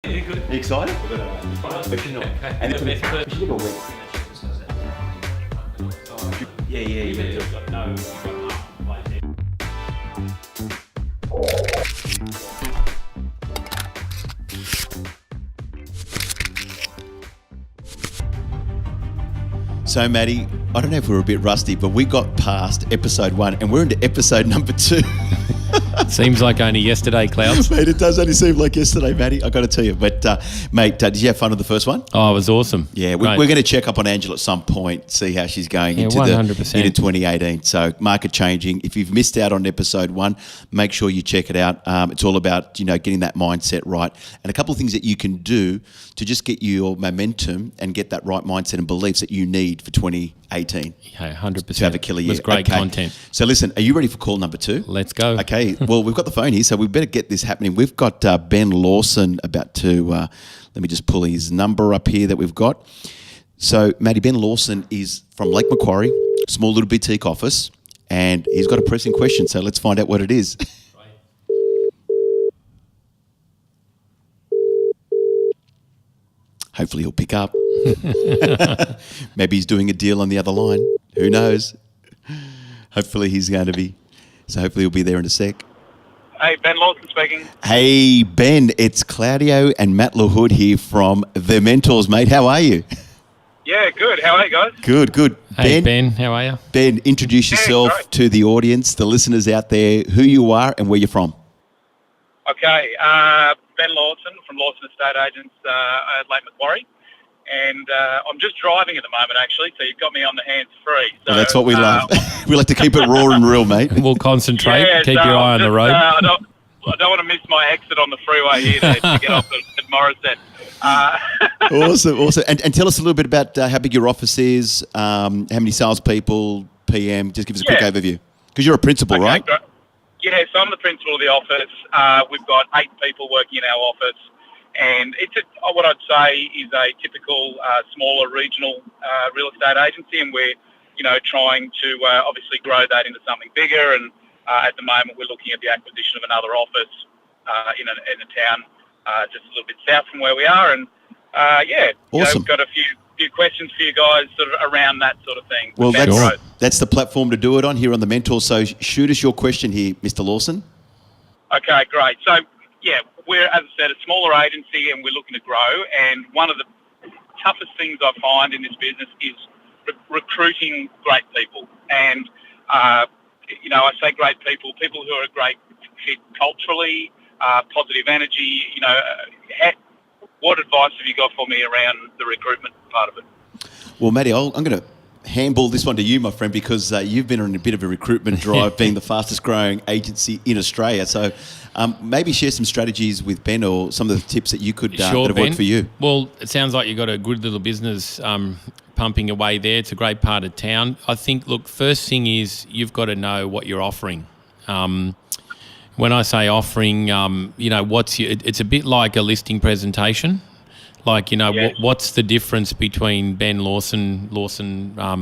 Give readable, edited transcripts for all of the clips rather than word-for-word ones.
Yeah, good. Are you excited? And it's So, Maddie, I don't know if we're a bit rusty, but we got past episode 1 and we're into episode number 2. Seems like only yesterday, Clouds. Mate, it does only seem like yesterday, Maddie. I got to tell you. But, mate, did you have fun with the first one? Oh, it was awesome. Yeah, we're going to check up on Angela at some point, see how she's going into 100%. 2018. So, market changing. If you've missed out on episode 1, make sure you check it out. It's all about, getting that mindset right. And a couple of things that you can do to just get your momentum and get that right mindset and beliefs that you need for 2018. Yeah, 100%. To have a killer year. It was great content. So listen, are you ready for call number 2? Let's go. Okay, well, we've got the phone here, so we better get this happening. We've got Ben Lawson about to, let me just pull his number up here that we've got. So, Matty, Ben Lawson is from Lake Macquarie, small little boutique office, and he's got a pressing question, so let's find out what it is. Hopefully he'll pick up. Maybe he's doing a deal on the other line. Who knows? Hopefully he's going to be. So hopefully he'll be there in a sec. Hey, Ben Lawson speaking. Hey, Ben. It's Claudio and Matt Lahood here from The Mentors, mate. How are you? Yeah, good. How are you guys? Good, good. Hey, Ben, how are you? Ben, introduce yourself to the audience, the listeners out there, who you are and where you're from. Okay, Ben Lawson from Lawson Estate Agents at Lake Macquarie. And I'm just driving at the moment, actually, so you've got me on the hands-free. So, Well, that's what we love. We like to keep it raw and real, mate. We'll concentrate. Yeah, Keep your eye on the road. I don't want to miss my exit on the freeway here to get off at Morrisett. Awesome. And tell us a little bit about how big your office is, how many salespeople, PM. Just give us a quick overview. Because you're a principal, right? Great. Yeah, so I'm the principal of the office. We've got 8 people working in our office. And it's what I'd say is a typical smaller regional real estate agency, and we're, trying to obviously grow that into something bigger. And at the moment, we're looking at the acquisition of another office in a town just a little bit south from where we are. And awesome. We've got a few questions for you guys sort of around that sort of thing. Well, that's the platform to do it on here on The Mentor. So shoot us your question here, Mr. Lawson. Okay, great. So, yeah, we're, as I said, a smaller agency and we're looking to grow. And one of the toughest things I find in this business is recruiting great people. And, I say great people who are a great fit culturally, positive energy. What advice have you got for me around the recruitment part of it? Well, Matty, I'm going to handball this one to you, my friend, because you've been on a bit of a recruitment drive, being the fastest growing agency in Australia. So maybe share some strategies with Ben or some of the tips that you could that have worked for you. Well, it sounds like you've got a good little business pumping away there. It's a great part of town. I think, look, first thing is you've got to know what you're offering. When I say offering, it's a bit like a listing presentation. Like, what's the difference between Ben Lawson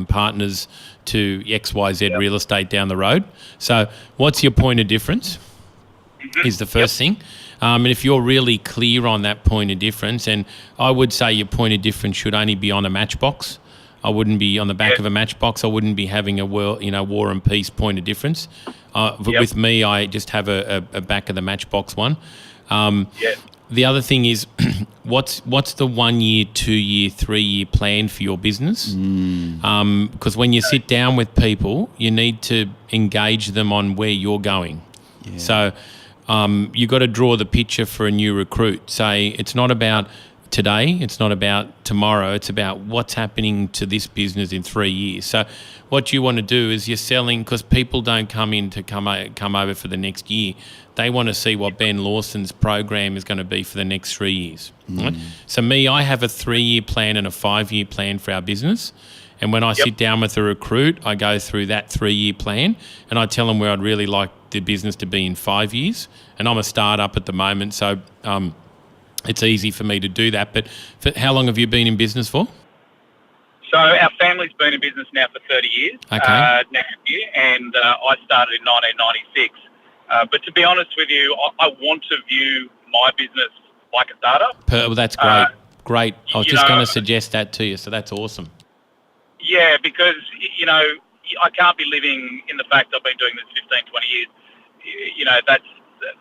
Partners to XYZ Real Estate down the road? So what's your point of difference is the first thing. And if you're really clear on that point of difference, and I would say your point of difference should only be on a matchbox. I wouldn't be on the back of a matchbox. I wouldn't be having a war and peace point of difference. With me, I just have a back of the matchbox one. The other thing is, what's the 1 year, 2 year, 3 year plan for your business? Because when you sit down with people, you need to engage them on where you're going. Yeah. So you've got to draw the picture for a new recruit. Say it's not about today, it's not about tomorrow, it's about what's happening to this business in 3 years. So what you want to do is you're selling, because people don't come in to come over for the next year. They want to see what Ben Lawson's program is going to be for the next 3 years. Right? So I have a 3 year plan and a 5 year plan for our business. And when I sit down with a recruit, I go through that 3 year plan and I tell them where I'd really like the business to be in 5 years. And I'm a startup at the moment, so it's easy for me to do that. But how long have you been in business for? So our family's been in business now for 30 years next year, and I started in 1996. But to be honest with you, I want to view my business like a startup. Well, that's great. Great. I was you just know- going to suggest that to you, so that's awesome. Yeah, because, I can't be living in the fact I've been doing this 15, 20 years.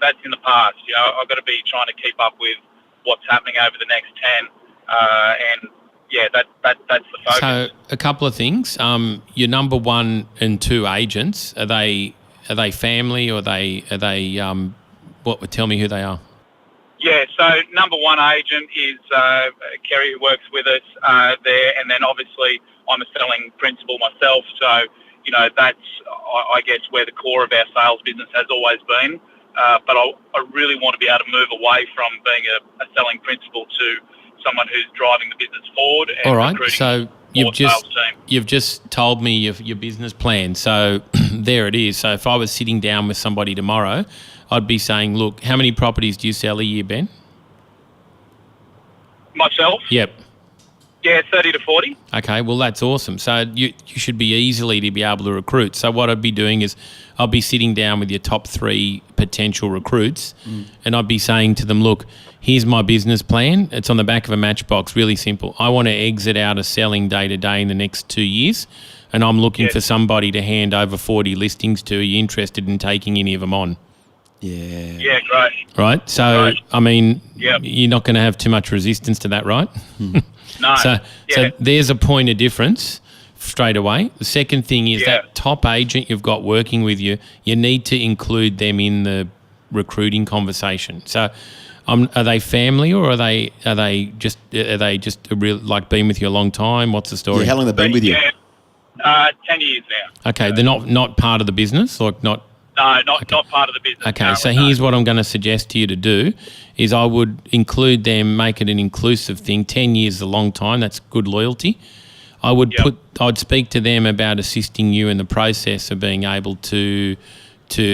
That's in the past. I've got to be trying to keep up with what's happening over the next 10. And yeah, that's the focus. So a couple of things. Your number 1 and 2 agents, are they family, or are they what? Tell me who they are. Yeah, so number 1 agent is Kerry, who works with us there, and then obviously I'm a selling principal myself. So that's I guess where the core of our sales business has always been. But I really want to be able to move away from being a selling principal to someone who's driving the business forward. And All right. recruiting So you've just told me your business plan. So there it is. So if I was sitting down with somebody tomorrow, I'd be saying, look, how many properties do you sell a year, Ben? Myself? Yep. Yeah, 30 to 40. Okay, well, that's awesome. So you should be easily to be able to recruit. So what I'd be doing is I'll be sitting down with your top 3 potential recruits and I'd be saying to them, look, here's my business plan. It's on the back of a matchbox, really simple. I want to exit out of selling day to day in the next 2 years, and I'm looking for somebody to hand over 40 listings to. Are you interested in taking any of them on? Yeah. Yeah, great. Right? So, Right. I mean, Yep. you're not going to have too much resistance to that, right? No. So yeah. there's a point of difference straight away. The second thing is Yeah. that top agent you've got working with you, you need to include them in the recruiting conversation. So are they family, or are they just a real, like, been with you a long time? What's the story? Yeah, how long have they been with you? Yeah, 10 years now. Okay, they're not part of the business, or not. No, not part of the business. Okay, so currently, no. here's what I'm going to suggest to you to do is I would include them, make it an inclusive thing. 10 years is a long time. That's good loyalty. I'd speak to them about assisting you in the process of being able to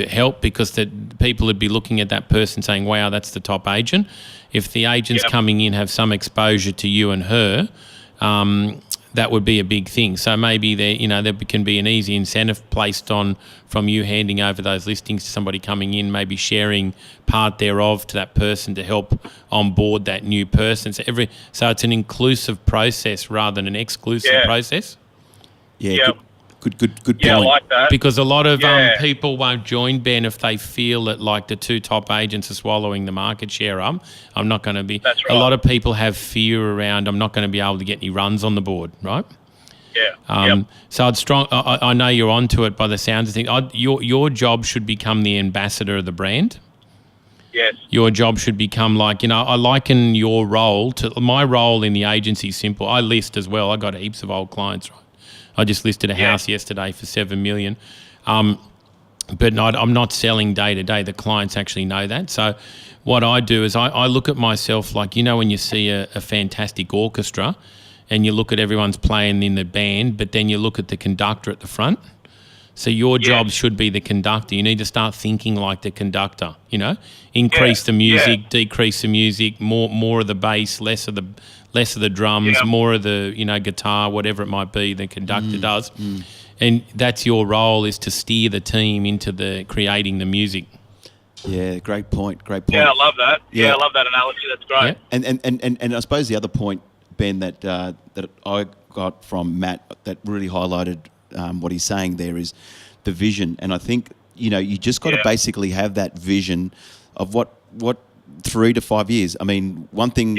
help, because the people would be looking at that person saying, wow, that's the top agent. If the agents coming in have some exposure to you and her, that would be a big thing. So maybe there can be an easy incentive placed on from you handing over those listings to somebody coming in, maybe sharing part thereof to that person to help onboard that new person. So it's an inclusive process rather than an exclusive process. Yeah. Yeah. Good point. Yeah, I like that. Because a lot of Yeah. people won't join Ben if they feel that, like, the 2 top agents are swallowing the market share up. I'm not going to be. That's A right. lot of people have fear around, I'm not going to be able to get any runs on the board, right? Yeah. So I know you're onto it by the sounds of things. Your job should become the ambassador of the brand. Yes. Your job should become I liken your role to my role in the agency is simple. I list as well. I got heaps of old clients, right? I just listed a house yesterday for $7 million. But I'm not selling day to day. The clients actually know that. So what I do is I look at myself like, when you see a fantastic orchestra and you look at everyone's playing in the band, but then you look at the conductor at the front. So your job should be the conductor. You need to start thinking like the conductor, increase the music, decrease the music, more of the bass, less of the drums, more of the, guitar, whatever it might be, the conductor does. And that's your role, is to steer the team into the creating the music. Yeah, great point. Yeah, I love that. Yeah. Yeah, I love that analogy. That's great. Yeah. And I suppose the other point, Ben, that I got from Matt that really highlighted what he's saying there is the vision. And I think, you just got to basically have that vision of what 3 to 5 years. I mean, one thing,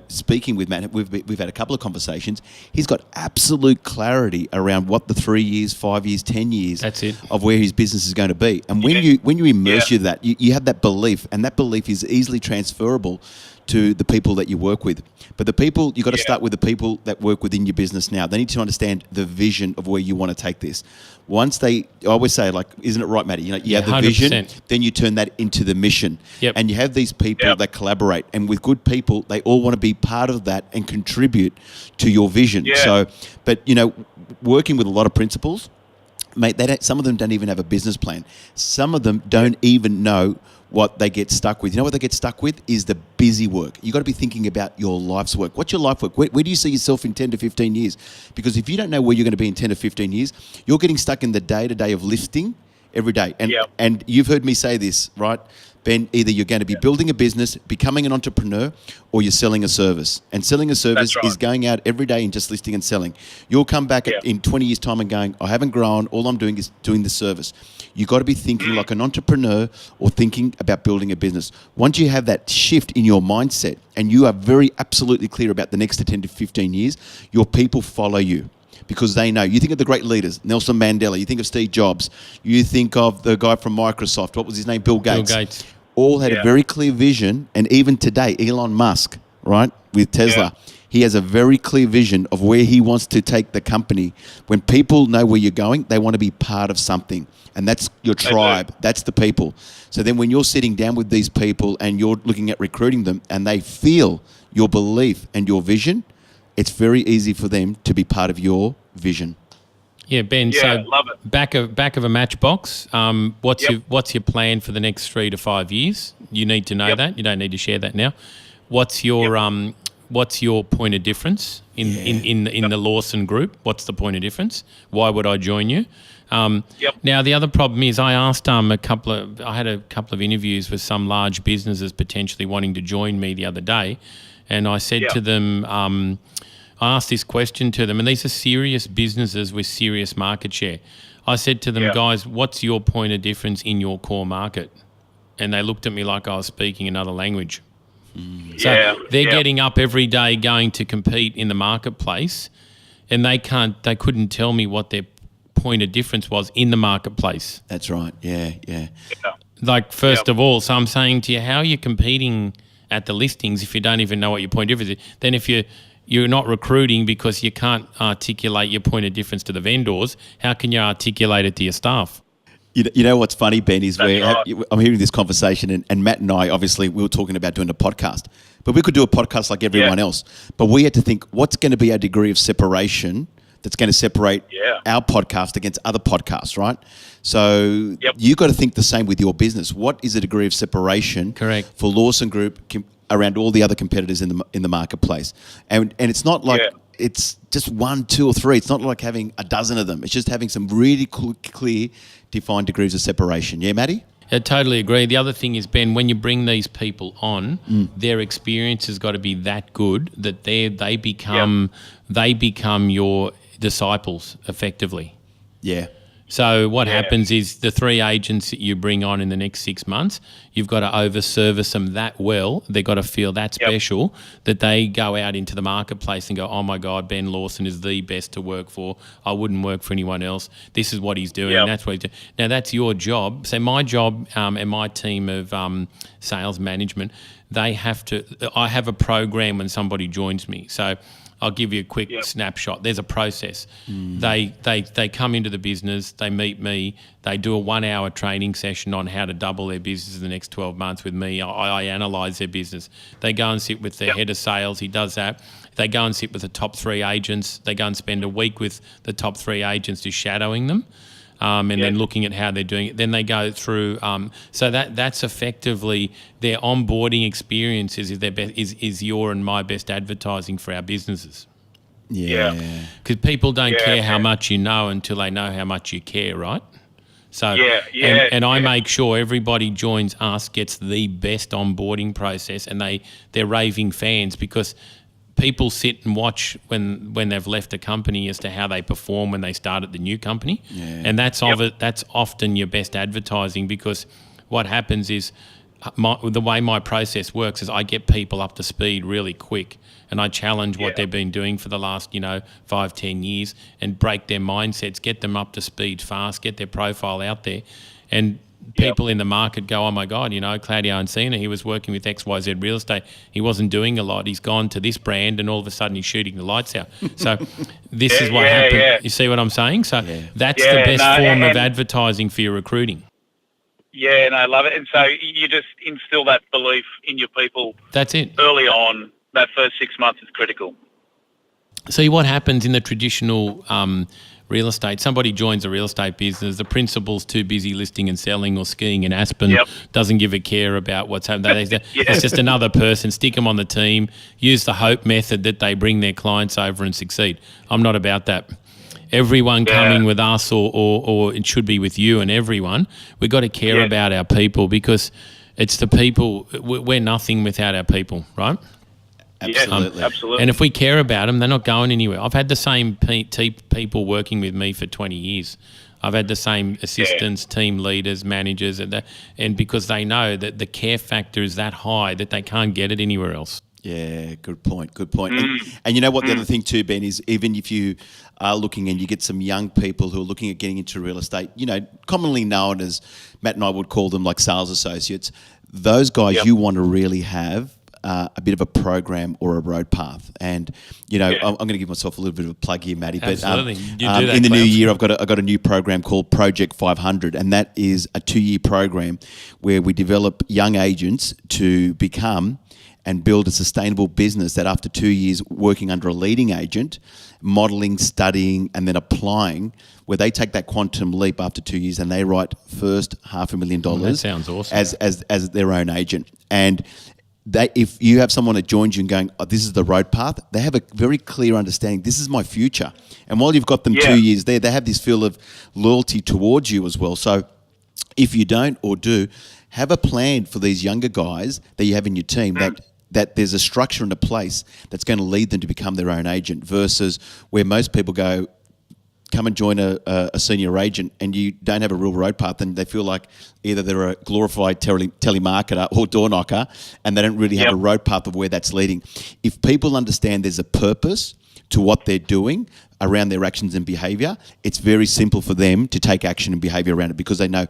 speaking with Matt, we've had a couple of conversations. He's got absolute clarity around what the 3 years, 5 years, 10 years That's it. of where his business is going to be. And when you immerse you that, you have that belief, and that belief is easily transferable to the people that you work with. But the people, you've got to start with the people that work within your business now. They need to understand the vision of where you want to take this. I always say, like, isn't it right, Matty? You have the 100%. vision, then you turn that into the mission. Yep. And you have these people that collaborate. And with good people, they all want to be part of that and contribute to your vision. Yeah. So, but, working with a lot of principals, mate, some of them don't even have a business plan. Some of them don't even know what they get stuck with. You know what they get stuck with is the busy work. You've got to be thinking about your life's work. What's your life work? Where do you see yourself in 10 to 15 years? Because if you don't know where you're going to be in 10 to 15 years, you're getting stuck in the day-to-day of listing every day. And Yep. and you've heard me say this, right, Ben? Either you're going to be building a business, becoming an entrepreneur, or you're selling a service. And selling a service That's right. is going out every day and just listing and selling. You'll come back Yep. in 20 years' time and going, I haven't grown. All I'm doing is doing the service. You've got to be thinking like an entrepreneur or thinking about building a business. Once you have that shift in your mindset and you are very absolutely clear about the next 10 to 15 years, your people follow you. Because they know. You think of the great leaders, Nelson Mandela. You think of Steve Jobs. You think of the guy from Microsoft. What was his name? Bill Gates. Bill Gates. All had Yeah. a very clear vision. And even today, Elon Musk, right, with Tesla, he has a very clear vision of where he wants to take the company. When people know where you're going, they want to be part of something. And that's your tribe. That's the people. So then when you're sitting down with these people and you're looking at recruiting them and they feel your belief and your vision, it's very easy for them to be part of your vision. Yeah, Ben. Yeah, So love it. back of a matchbox. What's Yep. your plan for the next 3 to 5 years? You need to know Yep. that. You don't need to share that now. What's your point of difference in the Lawson group? What's the point of difference? Why would I join you? Yep. Now the other problem is I asked I had a couple of interviews with some large businesses potentially wanting to join me the other day, and I said Yeah. to them. I asked this question to them, and these are serious businesses with serious market share. I said to them, Yeah. guys, what's your point of difference in your core market? And they looked at me like I was speaking another language. So they're getting up every day going to compete in the marketplace, and they couldn't tell me what their point of difference was in the marketplace. That's right. Yeah. Like, first of all, so I'm saying to you, how are you competing at the listings if you don't even know what your point of difference is? Then if you're not recruiting because you can't articulate your point of difference to the vendors, how can you articulate it to your staff? You know what's funny, Ben, is That's right. I'm hearing this conversation, and Matt and I, obviously, we were talking about doing a podcast. But we could do a podcast like everyone else. But we had to think, what's going to be our degree of separation that's going to separate our podcast against other podcasts, right? So you got to think the same with your business. What is the degree of separation for Lawson Group around all the other competitors in the marketplace? And it's not like it's just 1, 2, or 3. It's not like having a dozen of them. It's just having some really clear, defined degrees of separation. Yeah, Matty? I totally agree. The other thing is, Ben, when you bring these people on, their experience has got to be that good that they become your disciples effectively. Yeah. So what happens is the 3 agents that you bring on in the next 6 months, you've got to over-service them that well. They've got to feel that special that they go out into the marketplace and go, oh, my God, Ben Lawson is the best to work for. I wouldn't work for anyone else. This is what he's doing. That's what he's doing. Now, that's your job. So my job and my team of sales management, I have a program when somebody joins me. So I'll give you a quick snapshot. There's a process. They come into the business, they meet me, they do a 1-hour training session on how to double their business in the next 12 months with me. I analyse their business. They go and sit with their head of sales. He does that. They go and sit with the top 3 agents. They go and spend a week with the top 3 agents just shadowing them. And then looking at how they're doing it. Then they go through. So that's effectively their onboarding experience is your and my best advertising for our businesses. Yeah. Because people don't care how much you know until they know how much you care, right? So and I make sure everybody joins us gets the best onboarding process, and they're raving fans because people sit and watch when they've left a company as to how they perform when they start at the new company. And that's often your best advertising, because what happens is the way my process works is I get people up to speed really quick, and I challenge what they've been doing for the last 5-10 years and break their mindsets, get them up to speed fast, get their profile out there. And people in the market go, oh my God, Claudio Encina, he was working with XYZ Real Estate. He wasn't doing a lot. He's gone to this brand and all of a sudden he's shooting the lights out. So this is what happened. Yeah. You see what I'm saying? So that's the best form of advertising for your recruiting. Yeah, and I love it. And so you just instill that belief in your people. That's it. Early on, that first 6 months is critical. See what happens in the traditional real estate. Somebody joins a real estate business. The principal's too busy listing and selling or skiing in Aspen, doesn't give a care about what's happening. It's just another person. Stick them on the team. Use the hope method that they bring their clients over and succeed. I'm not about that. everyone coming with us or it should be with you and everyone. We've got to care about our people, because it's the people. We're nothing without our people, right? Absolutely. Absolutely. And if we care about them, they're not going anywhere. I've had the same people working with me for 20 years. I've had the same assistants, team leaders, managers, and because they know that the care factor is that high that they can't get it anywhere else. Yeah, good point. And you know what, the other thing too, Ben, is even if you are looking and you get some young people who are looking at getting into real estate, you know, commonly known as, Matt and I would call them like sales associates, those guys you want to really have a bit of a program or a road path. And, you know, I'm going to give myself a little bit of a plug here, Matty. Absolutely. But in the new year, I've got a new program called Project 500, and that is a 2-year program where we develop young agents to become and build a sustainable business that after 2 years working under a leading agent, modelling, studying, and then applying, where they take that quantum leap after 2 years and they write first $500,000. That sounds awesome. As their own agent. And if you have someone that joins you and going, this is the road path, they have a very clear understanding, this is my future. And while you've got them 2 years there, they have this feel of loyalty towards you as well. So if you don't or do, have a plan for these younger guys that you have in your team that there's a structure and a place that's going to lead them to become their own agent, versus where most people go, come and join a senior agent and you don't have a real road path, and they feel like either they're a glorified telemarketer or door knocker, and they don't really have a road path of where that's leading. If people understand there's a purpose to what they're doing around their actions and behaviour, it's very simple for them to take action and behaviour around it, because they know,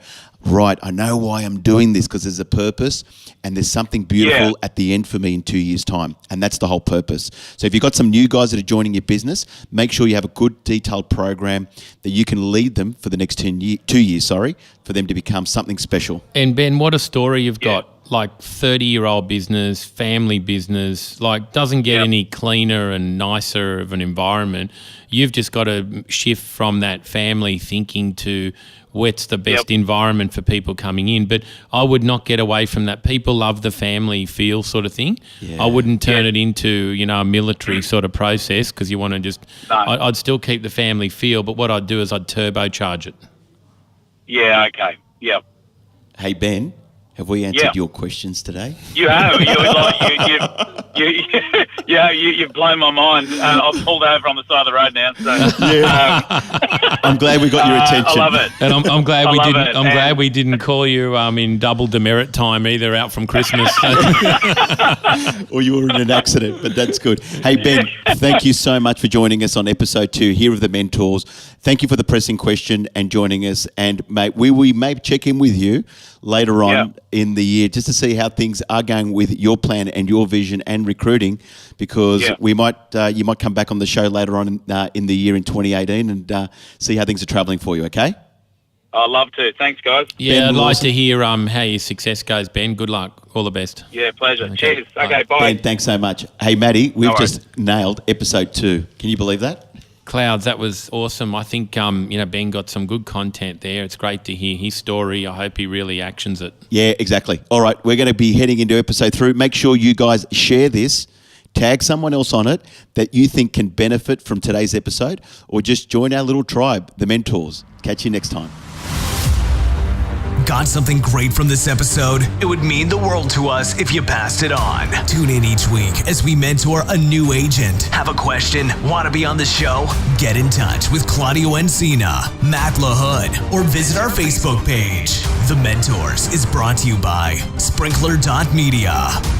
right, I know why I'm doing this, because there's a purpose and there's something beautiful at the end for me in 2 years' time. And that's the whole purpose. So if you've got some new guys that are joining your business, make sure you have a good detailed program that you can lead them for the next 2 years, for them to become something special. And Ben, what a story you've got. Like 30-year-old business, family business, like doesn't get any cleaner and nicer of an environment. You've just got to shift from that family thinking to what's the best environment for people coming in. But I would not get away from that. People love the family feel sort of thing. I wouldn't turn it into, you know, a military sort of process, because you want to just, I'd still keep the family feel, but what I'd do is I'd turbocharge it. Yeah, okay, yeah. Hey, Ben, have we answered your questions today? You have. You've blown my mind. I've pulled over on the side of the road now. So I'm glad we got your attention. I love it. And I'm glad we didn't. I'm glad we didn't call you in double demerit time either, out from Christmas. Or you were in an accident, but that's good. Hey, Ben, thank you so much for joining us on episode 2 here of The Mentors. Thank you for the pressing question and joining us. And mate, we may check in with you later on in the year just to see how things are going with your plan and your vision and recruiting, because we might you might come back on the show later on in the year in 2018 and see how things are travelling for you. Okay. I'd love to. Thanks, guys. Yeah, Ben, I'd like to hear how your success goes, Ben. Good luck. All the best. Yeah, pleasure. Okay. Cheers. Okay, bye. Ben, thanks so much. Hey, Matty, we've just nailed episode 2. Can you believe that? Clouds, that was awesome. I think Ben got some good content there. It's great to hear his story. I hope he really actions it. Yeah, exactly. All right, we're going to be heading into episode 3. Make sure you guys share this, tag someone else on it that you think can benefit from today's episode, or just join our little tribe, the Mentors. Catch you next time. Got something great from this episode? It would mean the world to us if you passed it on. Tune in each week as we mentor a new agent. Have a question? Want to be on the show? Get in touch with Claudio Encina, Matt Lahood, or visit our Facebook page. The Mentors is brought to you by Sprinkler.media.